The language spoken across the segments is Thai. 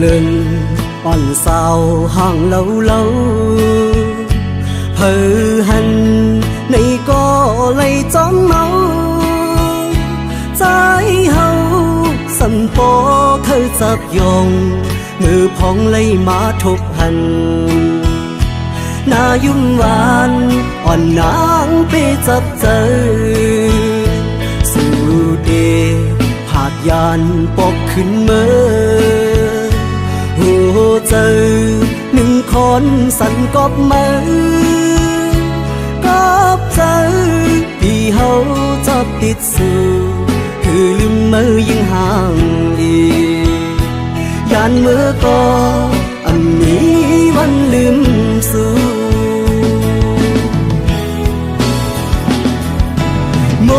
lên on sao hàng lâu lâu hờ hành này có lấy chóng máu trái hậu sân phố khơi dập dòng ngư phong lấy má thục hành na yum van on nắng bê dập dơ su đề hạt yàn bọcขึ้นเมื่อเจอหนึ่งคนสั่นกอบมือกอบเจอที่เขาจะติดสู่คือลืมมือยิ่งห่างอียานเมื่อก็อันนี้วันลืมสู่โม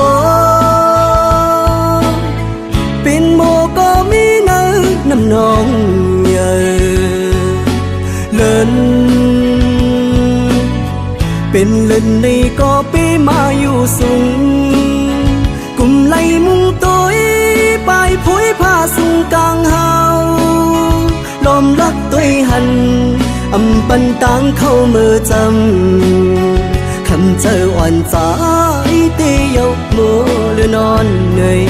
เป็นโมก็มีเนื้อน้ำนองเป็นเล่นในก็ไปมาอยู่สูงกุมไล่มุงตัวไปผุยผ้าสูงกลางเฮาลมรักตัวหันอำปันต่างเข้ามือจำคำเจออ่อนใจเตยกมือหรือนอนเหนื่อย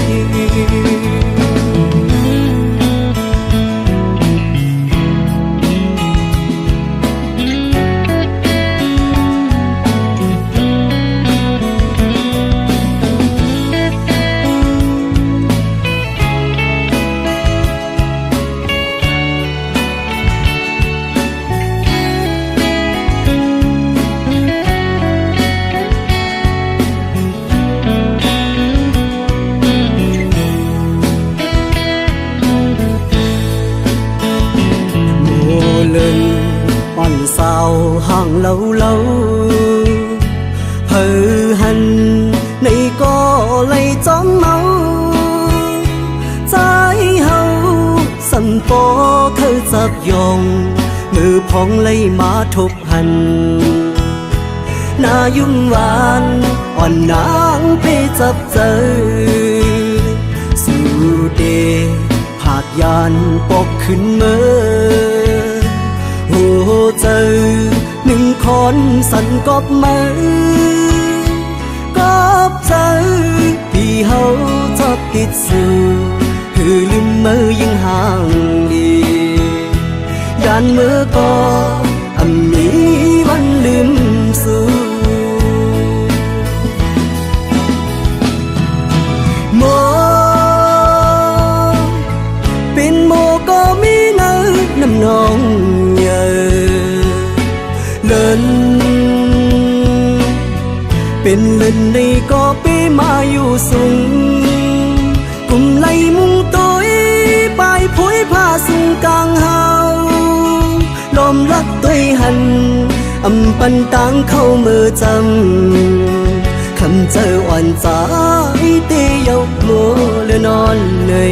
on sao hàng lâu lâu hờ hành này có lấy chóng máu trái hậu sân phố khơi dập dòng ngư phong lấy má thục hành na yum van on nắng bê dập dơ su đề hạt yàn bọcขึ้นเมื่อเจอหนึ่งคนสั่นกอบมือกอบเจอที่เขาชอบติดสู่คือลืมมือยิ่งห่างอียานมือก็อันนี้วันลืมสู่โมเป็นโมก็มีเนื้อน้ำนองเป็นเล่นในก็ไปมาอยู่สูงกุมไล่มุงตัวไปผุยผ้าสูงกลางเฮาลมรักตัวหันอำปันต่างเข้ามือจำคำเจออ่อนใจเตยกมือหรือนอนเหนื่อย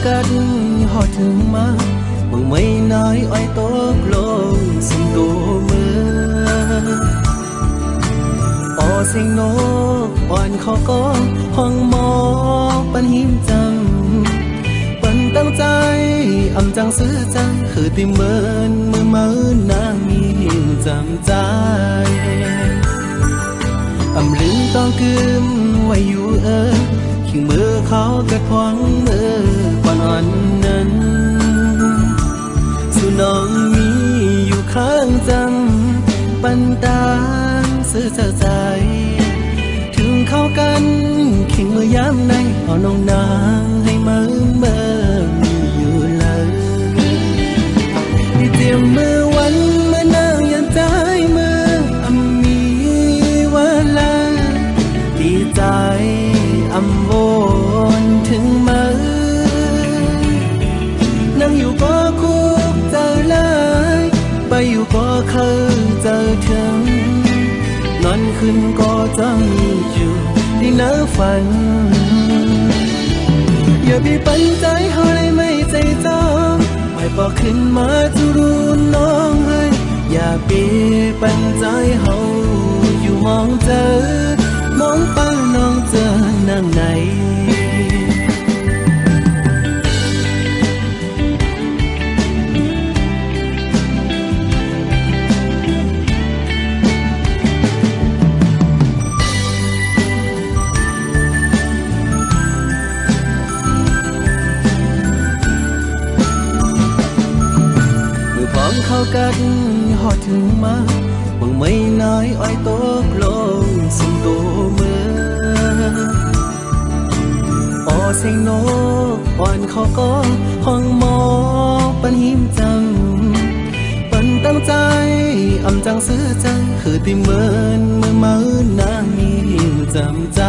กันหอดถึงมาเมื่อไม่น้อยอ้อยตกลงสิ่งตัวมือออเสียงนกอ่อนขอก็ห้องหมอปันหิมจำปันตั้งใจอำจังซื้อจังคือติเมินมือมือนางมีหิวจำใจอำลืมต้องกึมไว้อยู่ ขิงมือเขากระพวงมือก่อนอ่อนนั้นสู่น้องมีอยู่ข้างจำปันตางซื้อเจ้าใจถึงเข้ากันขิงมือย้ำในเอาน้องนางให้มือมีอยู่เลยที่เตรียมมือวันเมื่อนางยันใจมือมีเวลาดีใจอำวนถึงมือนั่งอยู่ก็คุกเจอเลยไปอยู่ก็เคยเจอถึงนอนขึ้นก็จ้องอยู่ที่เนื้อฝันอย่าไปปันใจเขาเลยไม่ใจจองไม่บอกขึ้นมาจะรู้น้องให้อย่าไปปันใจเขาอยู่มองเจอมองป้าน้องเจอนั่งไหนเข้ากันหอดถึงมาบางไม่น้อยอ้อยตกลงสุมตัวมือพอเสียงนกอ่อนเขาก็ห้องมอปันหิมจำปันตั้งใจอำจังซื้อใจคือติเหมือนเมื่อมือนางมีหิมจำใจ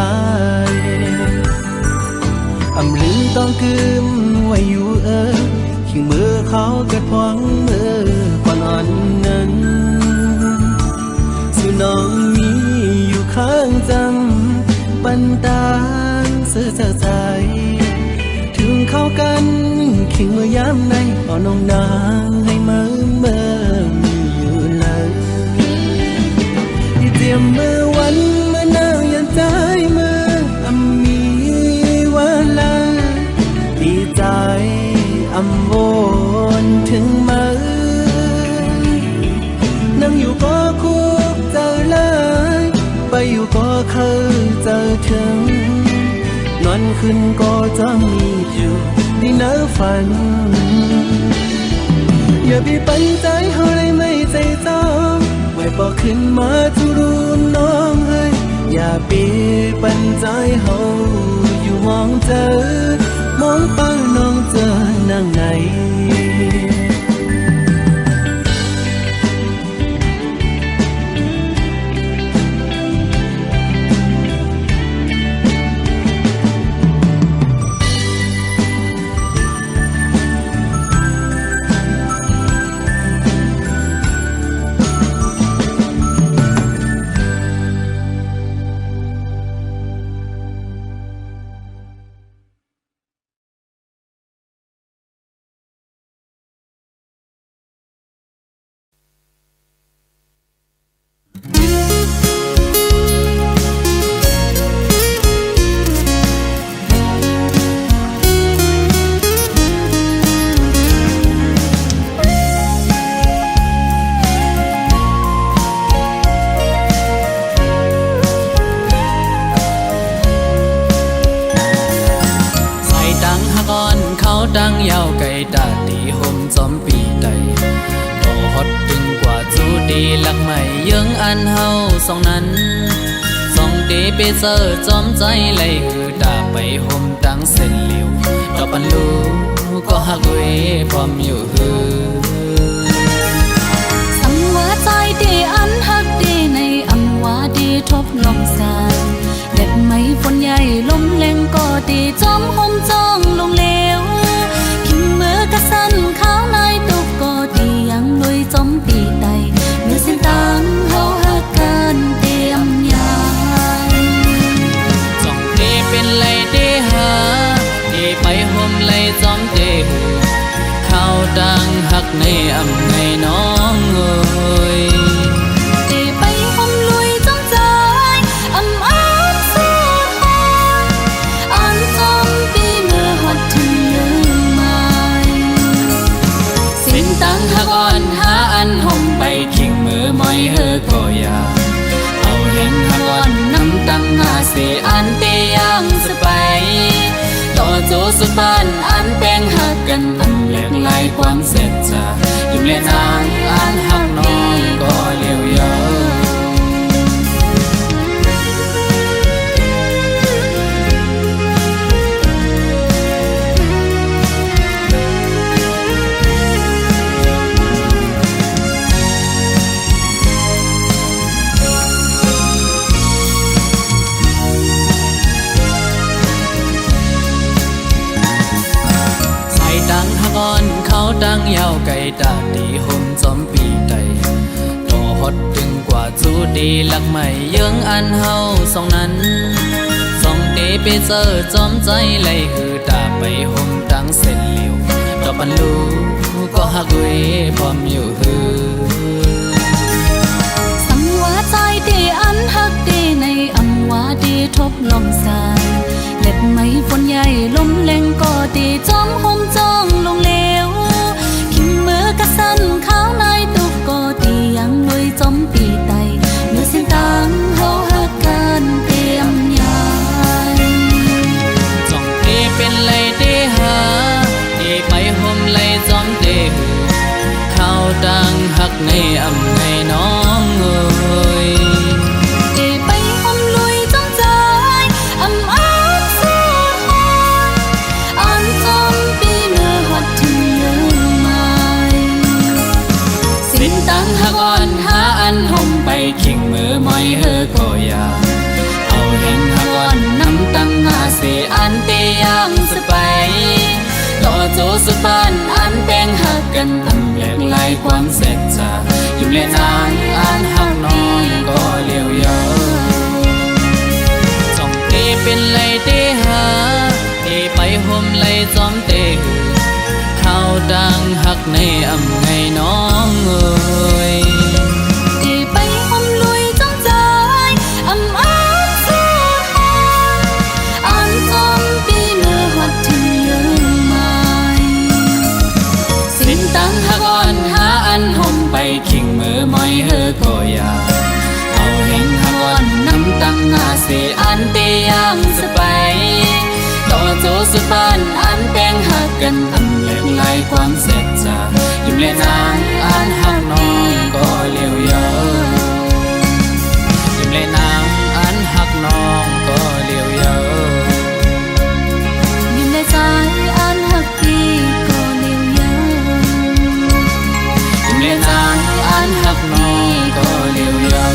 อำลืมต้องกึมไว้อยู่ขิงมือเขากระพวงมือก่อนอ่อนนั้นสู่น้องมีอยู่ข้างจำปันตางซื้อเจ้าใจถึงเข้ากันขิงมือย้ำในเอาน้องนางให้มือมีอยู่เลยที่เตรียมมือวันเมื่อนางยันใจมือมีเวลาดีใจอำวนถึงมือนั่งอยู่ก็คุกเจอเลยไปอยู่ก็เคยเจอถึงนอนขึ้นก็จะมีอยู่ในเนื้อฝันอย่าไปปันใจเขาเลยไม่ใจจองไว้บอกขึ้นมาจะรู้น้องให้อย่าไปปันใจเขาอยู่มองเจอมองป้าน้องเจอนั่งไหนดังยาวไก่ตาตีห่มจอมปีใดโตฮอดดึงกว่าจูดีลักใหม่ยังอันเฮาสองนั้นสองดีไปเจอจอมใจเลยคือตาไปห่มดังเส้นเหลียวดอกปันลูก็หักเวพร้อมอยู่ฮือสังว่าใจดีอันหักดีในอำว่าดีทบลมสานเด็ดไม้ฝนใหญ่ลมแรงก็ดีจอมห่มจ้องลงเลวกะสันข้าวนายตุกก็ดียังลุยจอมปีไตเมื่อสิ้นตังเฮาหักกันเตรียมยายจ้องเตเป็นไรเดหาดีไปห่มไรจอมเตข้าวดังหักในอำในน้องเอ้ยเตไปห่มลุยจอมใจอำอ้างสุดหอนอันจอมปีเมื่อหดถึงตั้งหักอ่อนหาอันห่มไปขิงมือมอยเฮอก็อยาเอาเห็นหักอ่อนน้ำตั้งหาเสียอันเตยังสไป สุดบ้านอันแป้งหักกันอันแหลกลายความเสร็จจะยิ้มเล่นนางอันหักน้องก็เลี้ยวเยอะเขาดังยาวไกลตาดีห่มจอมปีใดรอฮอดถึงกว่าจูดีลักไม่เยื้องอันเฮาสองนั้นสองเดไปเจอจอมใจไหลหือตาไปห่มดังเส้นเหลียวดอกปันลูก็หักเวพร้อมอยู่หือสังวาใจเดอันหักเดในอำวาเดทบลมสายเล็บไม้ฝนใหญ่ลมแรงก็เดจอมห่มจ้องลงเลวขิมมือกระสันข้าวนายตุกก็ดียังลุยจอมปีไตเมื่อสิ้นตังเฮาหักกันเตรียมยายจ้องเตเป็นไรเตหาเตไปห่มไรจอมเตข้าวดังหักในอำในน้องเอ้ยเตไปห่มลุยจอมใจอำอ้างเสียหายอันจอมปีเมื่อหัดถึงเลืมไม่สิ้นตังหักอ่อนหาอันห่มไปขิงมือมอยเฮอก็อยากเอาแห่งหักอ่อนน้ำตังหาเสียอันเตยังสไปต่อโจสุดบ้านอันแป้งหักกันอันแหลกลายความเสร็จจะยิ้มเล่นนางอันหักน้องก็เลี้ยวเยอะจ้องเตเป็นไรเตหาเตไปห่มไรจอมเตข้าวดังหักในอำไงน้องเอ้ยเตไปห่มลุยจอมใจอำอ้างเสียหายอันจอมปีเมื่อหัดถึงลืมไม่สิ้นตังหักอ่อนหาอันห่มไปขิงมือมอยเฮอก็อยากเอาแห่งหักอ่อนน้ำตังหาเสียอันเตยังสไปต่อโจสุดบ้านอันแป้งหักกันอันแหลกลายความเสร็จจะยิ้มเล่นนางอันหักน้องก็เลี้ยวเยอะยิ้มเล่นนางอันหักน้องก็เลี้ยวเยอะยิ้มเล่นใจอันหักพี่ก็เลี้ยวเยอะยิ้มเล่นนางอันหักน้องก็เลี้ยวเยอะ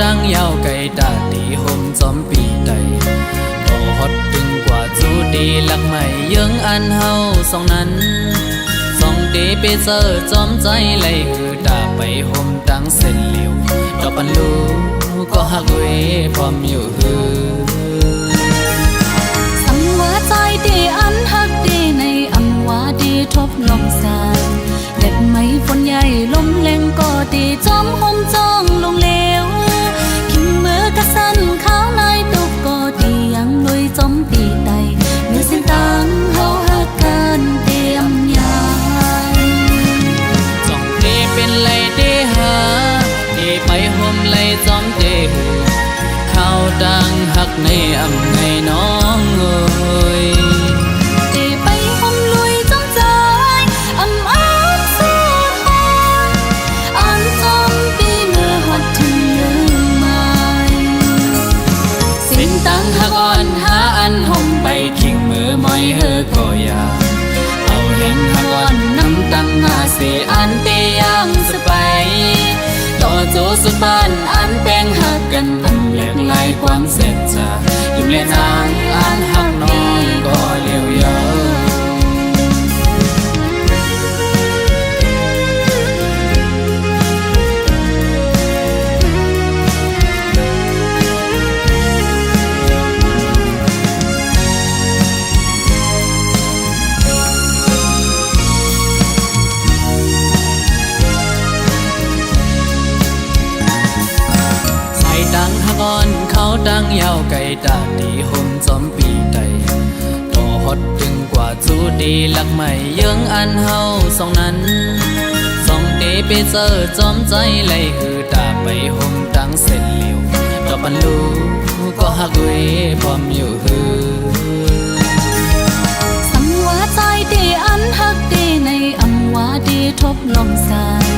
ดังยาวไกลตาดีห่มจอมปีใดรอฮอดถึงกว่าจูดีลักไม่เยื้องอันเฮาสองนั้นสองเดไปเจอจอมใจไหลหือตาไปห่มดังเส้นเหลียวดอกปันลูก็หักเวพร้อมอยู่หือสังวาใจเดอันหักเดในอำวาเดทบลมสายเล็บไม้ฝนใหญ่ลมแรงก็เดจอมห่มจ้องลงเลวกระสันข้าวนายตุกก็ดียังลุยจอมปีไตเมื่อสิ้นตังเฮาหักกันเตรียมยายจ้องเตเป็นไรเตหาเตไปห่มไรจอมเตข้าวดังหักในอำไงน้องเอ้ยเตไปห่มลุยจอมใจอำอ้างเสียหายอันจอมปีเมื่อหัดถึงลืมสิ้นตังหักอ่อนหาอันห่มไปขิงมือมอยเฮอก็อยากเอาแห่งหักอ่อนน้ำตังหาเสียอันเตยังสไปต่อโจสุดบ้านอันแป้งหักกันอันแหลกลายความเสร็จจะยิ้มเล่นนางอันหักน้องก็เลี้ยวเยอะ อ่อนเขาดังยาวไกลตาดีห่มจอมปีใดต่อฮอดถึงกว่าจูดีหลักใหม่ยังอันเฮาสองนั้นสองเตไปเจอจอมใจไหลหือตาไปห่มตั้งเส้นเหลียวต่อปันลูก็หักเวพร้อมอยู่หือสังว่าใจดีอันหักดีในอำว่าดีทบลมสาย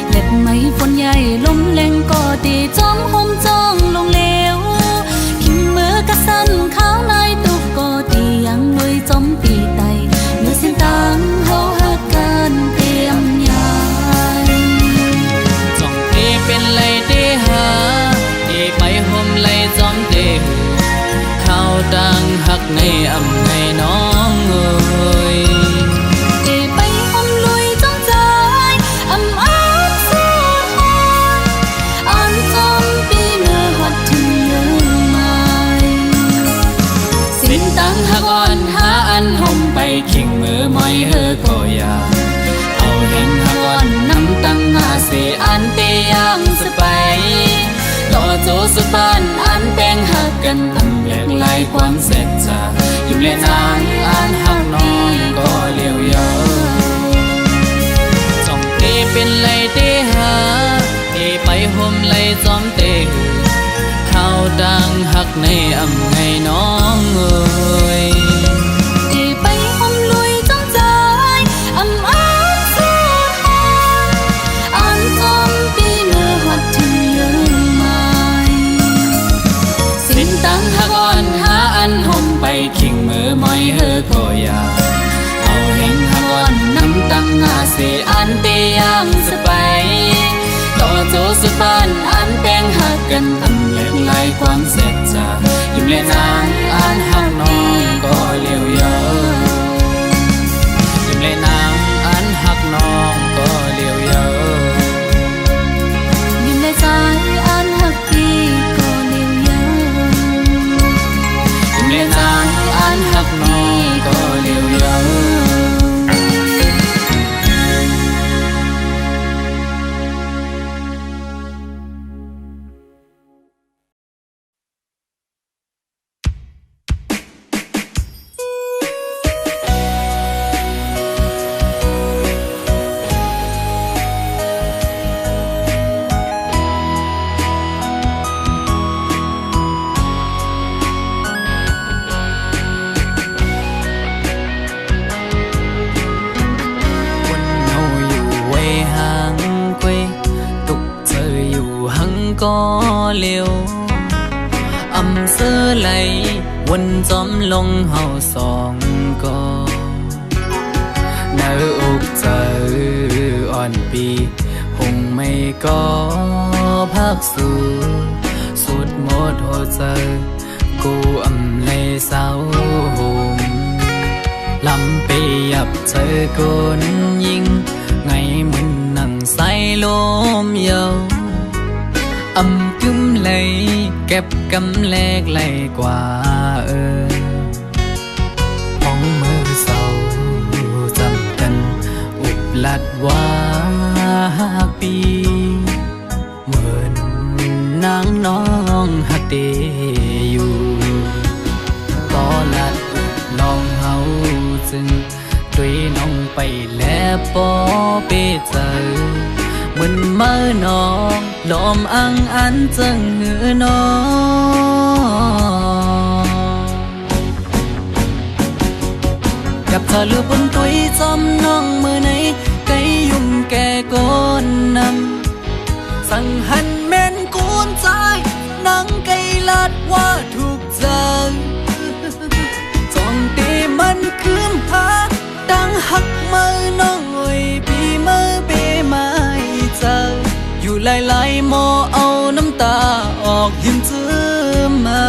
เล็บไม้ฝนใหญ่ลมแรงก็ดีจอมห่มจ้องลงเลวขิมมือกระสันข้าวในตุกก็ดียังลุยจอมปีไตเมื่อสิ้นตังเฮาหักกันเตรียมยายจ้องเตเป็นไรเตหาเตไปห่มไรจอมเตข้าวดังหักในอำในน้องเอ้ยเตไปห่มลุยจ้องใจอำอ้างเสียหอนอ่อนจอมปีเมื่อหัดถึงเรื่องใหม่สิ้นตังหักอ่อนหาอันห่มไปขิงมือมอยเฮอก็อยาเอาเห็นหักอ่อนน้ำตังหาเสียอันเตยังสไปต่อโจสุดบ้านอันแป้งหักกันตำแหลกลายความเสร็จจะอยู่เลนางอันหักน้องก็เลี้ยวเยอะจ้องเตเป็นไรเตหาเตไปห่มไรจอมเตข้าวดังหักในอำไงน้องเอ้ยเตไปห่มลุยจ้องใจอำอ้างเสียหอนอ่อนจอมปีเมื่อหัดถึงเรื่องใหม่สิ้นตังหักอ่อนหาอันห่มไปขิงมือมอยเฮอก็อยาเอาเห็นหักอ่อนน้ำตังหาเสียอันเตยังสไปต่อโจสุดบ้านอันแป้งหักกันตำแหลกลายความเสร็จจะยิ้มเลนางอันหักน้องก็เลี้ยวเยอะยิ้มเลนางอันหักน้องก็เลี้ยวเยอะยิ้มในใจอันหักดีก็เลี้ยวเยอะยิ้มเลนางอันหักน้องก็เลี้ยวเยอะก็เลี้ยวอำเสื้อไหลวนจอมลงเฮาสองก็หน้าอกเจออ่อนปีหงไม่ก็พักสู่สุดหมดหัวใจกูอำเลยเศร้าห่มลำไปยับเจอคนยิงไงมึนนั่งใส่ลมเยาอำกึมเลยเก็บกำแลกไหลกว่าห้องมือเศร้าจำกันอุบลัดว่าปีเหมือนนางน้องหักเดอยู่ก็ลัดอุบลองเฮาจึงด้วยน้องไปแล้วปอเปเจอมึนเมื่อน้องลมอังอันจึงหือน้องกับเธอลือบนตุยจำน้องมือในไกยุ่มแก่ก้นนำสั่งหันแม่นกูนใจนังไกลัดว่าถูกใจจองตีมันคืมหาดังหักมือน้องเอ้ยปีมือเปมาอยู่หลายๆหมอเอาน้ำตาออกยิ้มจื้อมา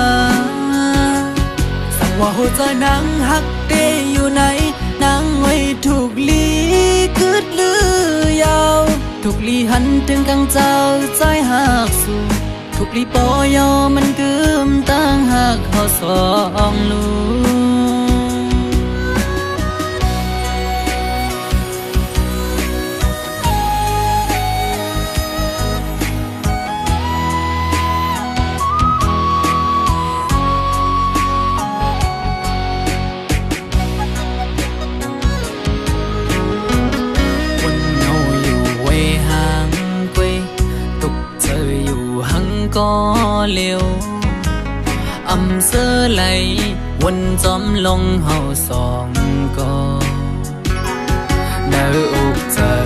สั่งว่าหัวใจนางหักเดอยู่ไหนนางไว้ถูกลีคืดลือยาวถูกลีหันถึงกังเจ้าใจหักสู่ถูกลีปอยอมันกึมตั้งหักเขาสองลู ก็เร็วอำเสอไหลวนจอมลงเฮาสองก็เนื้ออกเจอ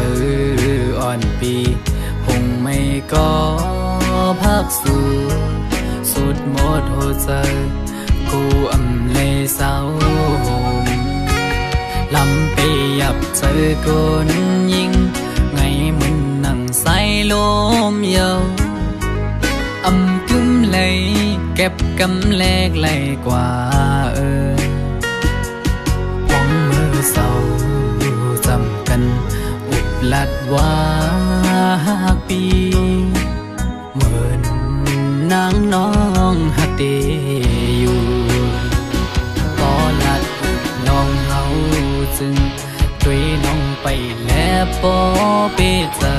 อ่อนปีหงไม่ก็พักสู่สุดหมดหัวใจกูอำเลยเศร้าหมลำไปยับเจอคนยิงไงมันนั่งใส่ลมเยาวอำกึ้มเลยเก็บกำแลกไหลกว่าพองมือเศร้าจำกันอุบลัดว่าปีเหมือนนางน้องหักเดอยู่พอลัดน้องเฮาจึงด้วยน้องไปแล้วปอเปเจอ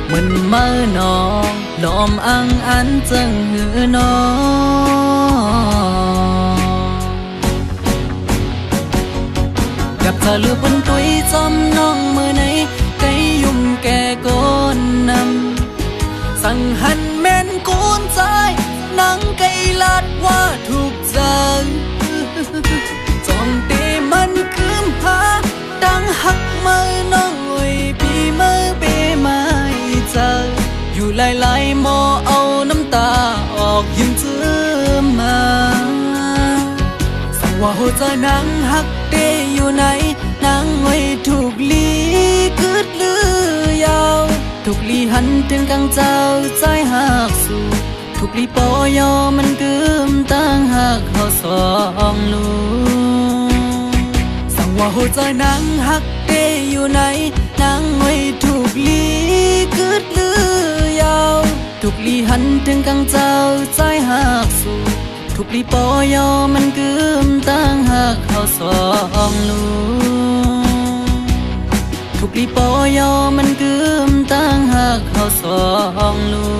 เหมือนเมื่อน้องลอมอังอันจึงหือน้องกับเธอลือบนตุยจอมน้องเมื่อไหนไก่ยุ่มแก่ก้นนำสั่งหันแม่นกูนใจนังไก่ลาดว่าถูกใจจอมเตมันคืมหาดังหักมือน้องไว้พี่มือเปไม่เจออยู่หลายๆหมอเอาน้ำตาออกยิ้มเจือมาสั่งว่าหัวใจนางหักเตอยู่ไหนนางไว้ถูกลีกึดลือยาวถูกลีหันถึงกังเจ้าใจหักสู่ถูกลีปอยอมันกึมตั้งหักเขาสองลูกสั่งว่าหัวใจนางหักเตอยู่ไหนนางไว้ถูกลีกึดลือยาวถูกลีหันถึงกังเจ้าใจหักสู่ถูกลีปอยอมันกึมตั้งหักเขาสองลูกถูกลีปอยอมันกึมตั้งหักเขาสองลูก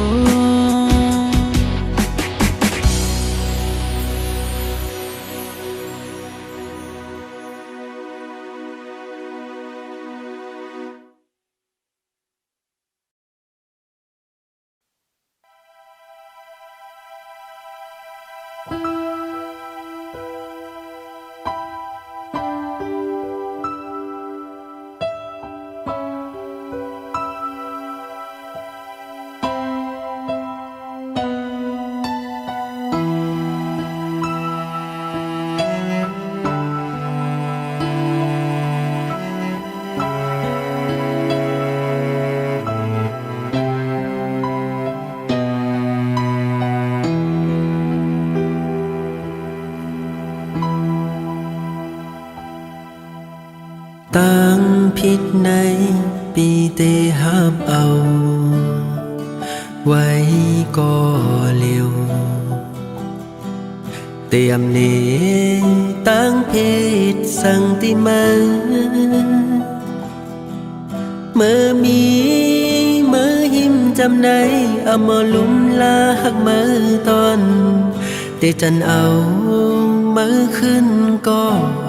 ตั้งผิดในปีเตหับเอาไว้ก็เร็วเตรียมเนตั้งเพศสังติมาเมื่อมีเมื่อหิมจำในเอามาลุ่มลาหักมือตอนเตจันเอามือขึ้นก็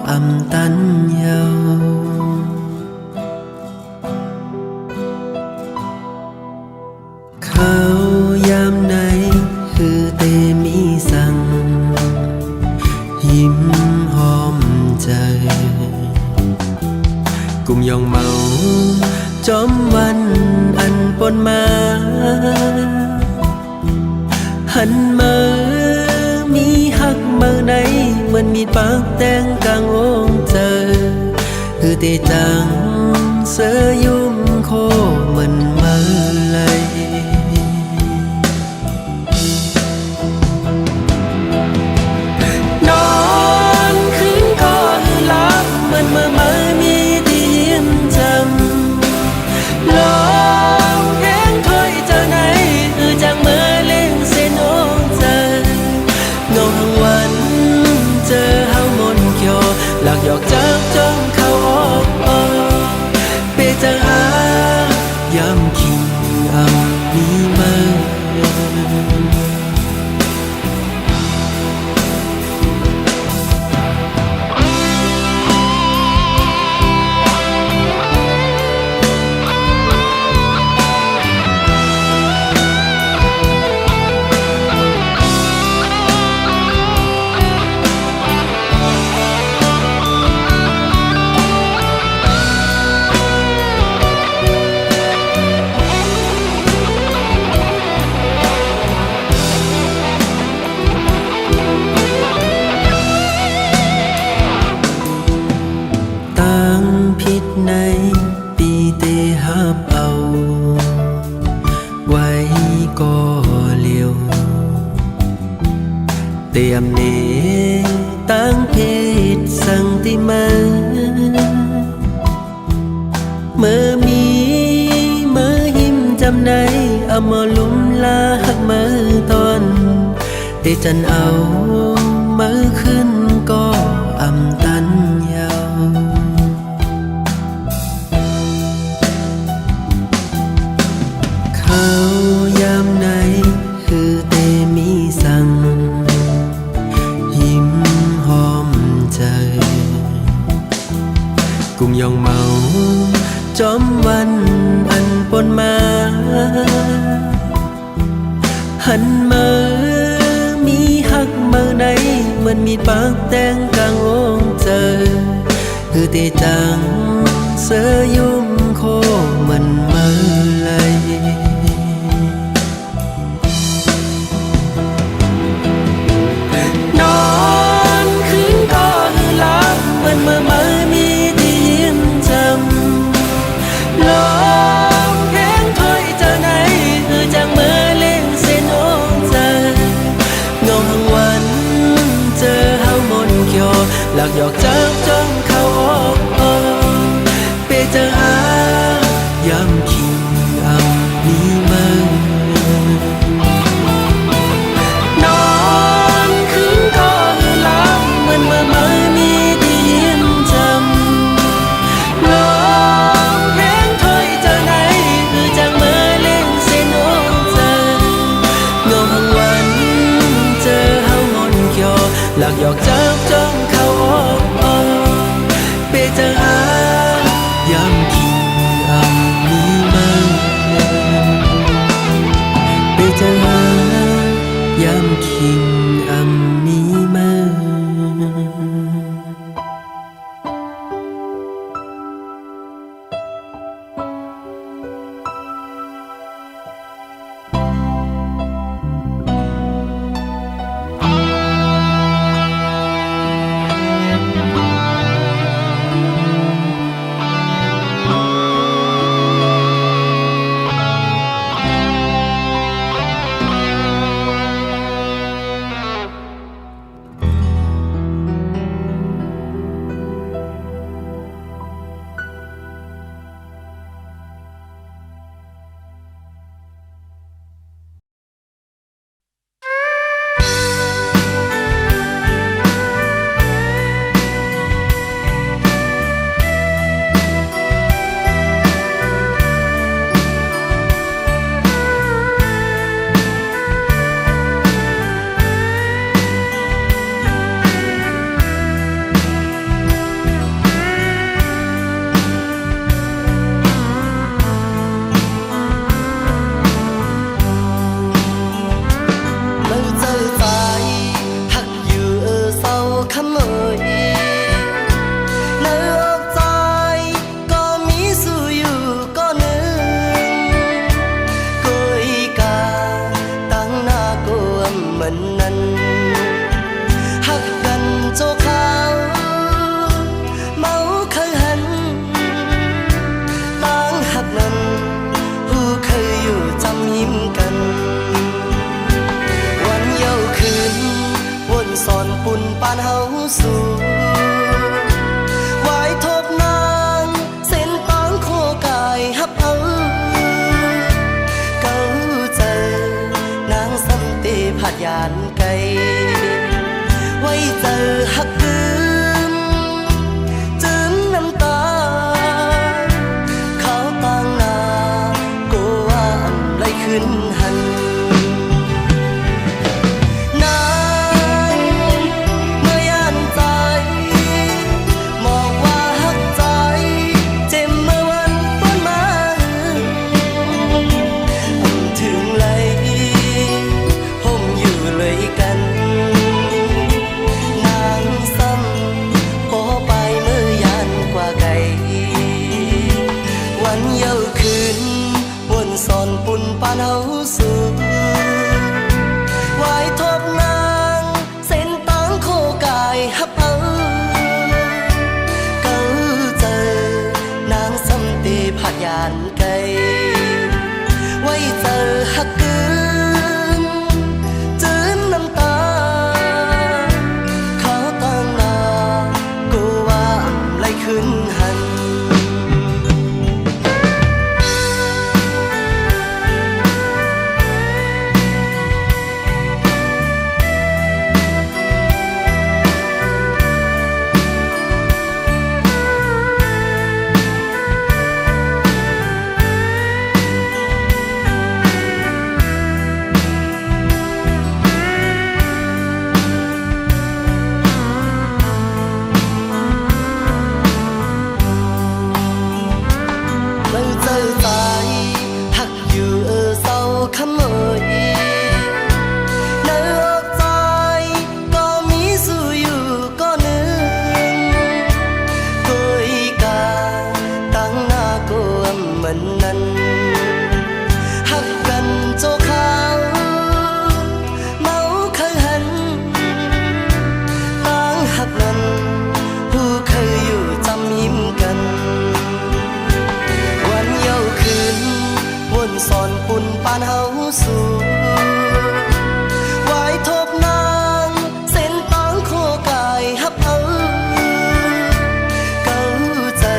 อำตันเยาเขายามไหนคือเตมีสั่งยิ้มหอมใจกุมยองเมาจอมวันอันปนมาหันมามีหักมือไหนเหมือนมีปากแตงกลางองเจอคือเตจังเสยยุ่มโคเหมือนมือไหลนอนคืนก่อนหลับเหมือนเมื่อมีที่ยิ้มจำลองเพลงถอยเจอไหนคือจังเมื่อเล่งเส้นโองเจอเงาทั้งวันเจอเฮามนเขียวหลักหยอกจากจงเข้าออกเปจังอายำคิงเอามีมา ำไหนเอามาลุ่มลาหักมือตอนที่จันเอามือขึ้นก็อำตันยาวเขายามไหนคือเตมีสั่งยิ้มหอมใจกุมยองเมาจอมวันอันปนมาหันมามีหักเมื่อใดเหมือนมีปากแตงกลางองเจอคือเตจังเสยยุ่มโคมันเมื่อไรนอนคืนก็คือหลับเหมือนเมื่อมีที่ยิ้มจำลองเพลงถอยเจอไหนคือจังเมื่อเล่นเส้นองเจอเงาทั้งวันเจอเฮามนเขียวหลักหยอกจับจ้องเข้าออกเปเจออายำคิงอำมีมือนอนคืนก็คือหลับเหมือนเมื่อมีที่ยิ้มจำลองเพลงถอยเจอไหนคือจังเมื่อเล่นเส้นองเจอเงาทั้งวันเจอเฮามนเขียวหลักหยอกจับจ้องเข้าออกเปเจออายำคิงอำมีมือเปเจออายำคิงอำมีมือ น ขโมยในอกใจก็มีสู้อยู่ก็หนึ่งกุยกาตั้งหน้ากูเหมือนนั้นหักกันโจขาวเมาเคยหันตั้งหักนั้นผู้เคยอยู่จำยิ้มกันวันเย้าคืนวนสอนปุ่นปานเฮาสู่ไว้ทบนางเส้นตางโคกายฮับเอาเก้าเจอ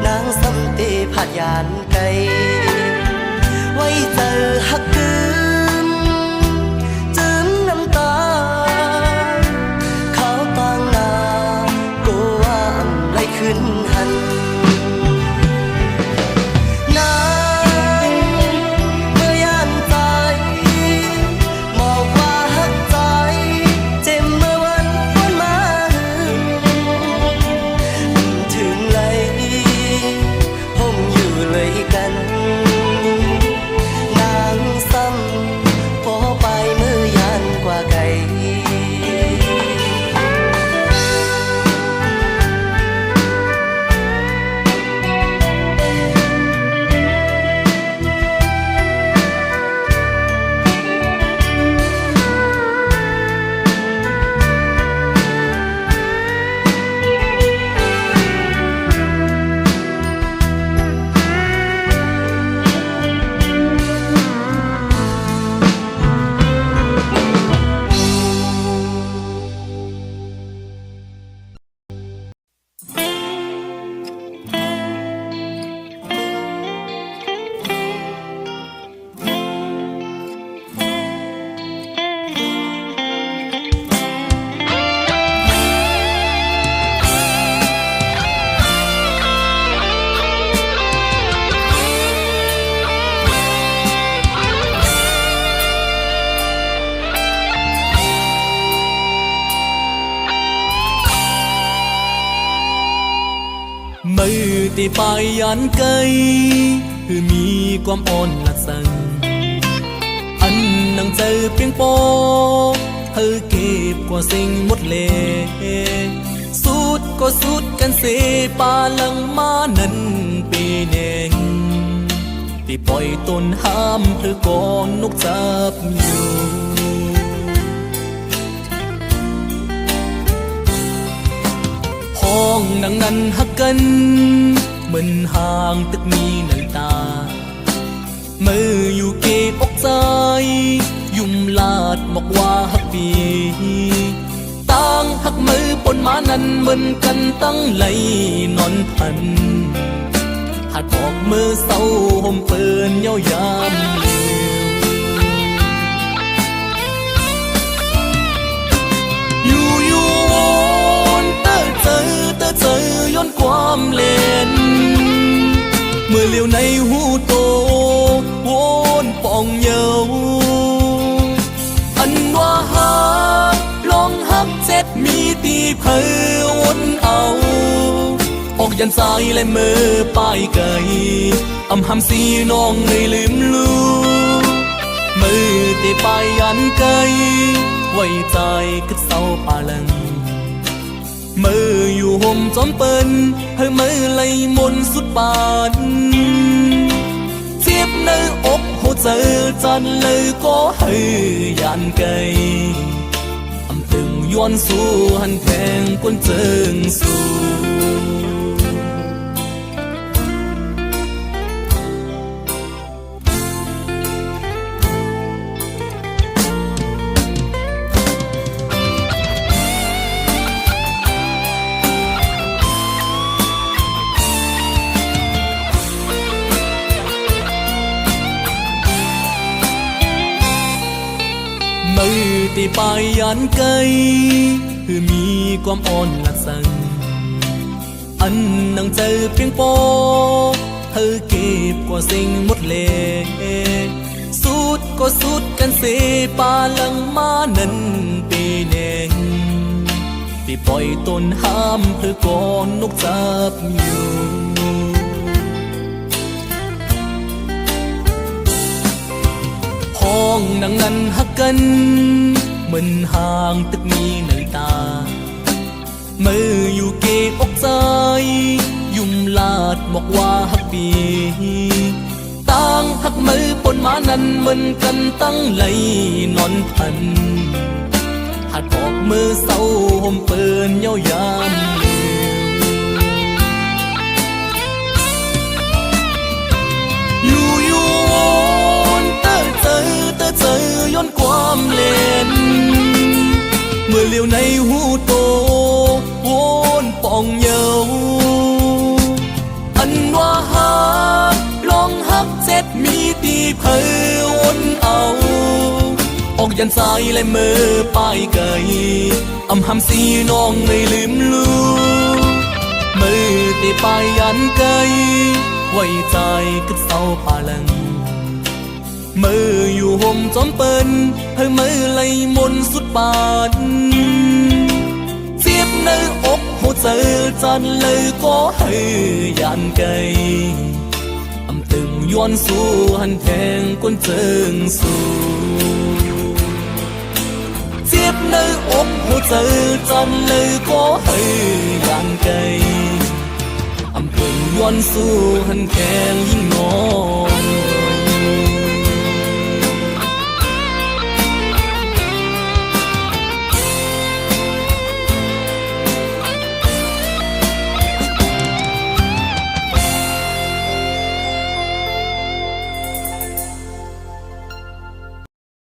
นางสำตีผัดยานไกลไว้เจอหักคืนจืมน้ำตาขาวต่างนากูว่าอำไลขึ้นหันนางเมื่อยานใจบอกว่าหักใจเจ็บเมื่อวันวนมาถึงไหลผมอยู่เลยกันนางซ้ำพอไปเมื่อยานกว่าไกลมือที่ปลายยันไกลคือมีความอ่อนละสังอันนังเจอเพียงปอเธอเก็บกว่าสิ่งหมดเลยสุดก็สุดกันเสปาลังมานั้นปีเน่งที่ปล่อยตนห้ามเธอก่อนนกจับอยู่ห้องดังนั้นหักกันเหมือนห่างตึกมีหนังตามืออยู่เก็บอกใจยุ่มลาดบอกว่าหักปีตั้งหักมือปนมานั้นเหมือนกันตั้งไหลนอนพันหัดบอกมือเศร้าห่มเปินเย้ายามเลี้ยวอยู่วนเตอเจอย้อนความเล่นเมื่อเลี้ยวในหูโตวนปองเยาอันว่าหักลองหักเจ็ดมีตีเพอวนเอาออกยันสายและมือป้ายไก่อำหำสีน้องในลืมลูมือตีป้ายยันไก่ไว้ใจกึดเศร้าปาลังมืออยู่ห่มจอมเปิ้นให้มือไหลมนสุดปานเจ็บในอกหัวใจจันเลยก็ให้ยันไกอำตึงย้อนสู้หันแทงกวนเจิงสู้ มือที่ปลายยันไกลคือมีความอ่อนละสังอันนังเจอเพียงปอเธอเก็บกว่าสิ่งหมดเลยสุดก็สุดกันเสปาลังมานั้นปีแน่งที่ปล่อยตนห้ามเธอก่อนนกจับอยู่ องนังนั้นฮักกันเหมือนห่างตึกมีในตามืออยู่เกอกใจยุ่มลาดบอกว่าฮักปีต่างหักมือปนมานั้นเหมือนกันตั้งไหลนอนพันหัดปอกมือเศร้าห่มเปินเย้ายามอยู่วนเตอเจอย้อนความเล่นเมื่อเลี้ยวในหูโตวนปองเยาอันว่าฮักลองฮักเจ็ดมีตีเพอวนเอาออกยันสายและมือป้ายไก่อำหำสีน้องไม่ลืมลูมือตีป้ายยันไก่ไว้ใจกึดเศร้าป่าลังมืออยู่ห่มจอมเปิ้นให้มือไหลมนสุดปานเจ็บในอกหัวใจจันเลยก็ให้ยันไก่อำตึงย้อนสู้หันแทงก้นเจิงสู้เจ็บในอกหัวใจจันเลยก็ให้ยันไก่อำตึงย้อนสู้หันแทงยิ่งน้อย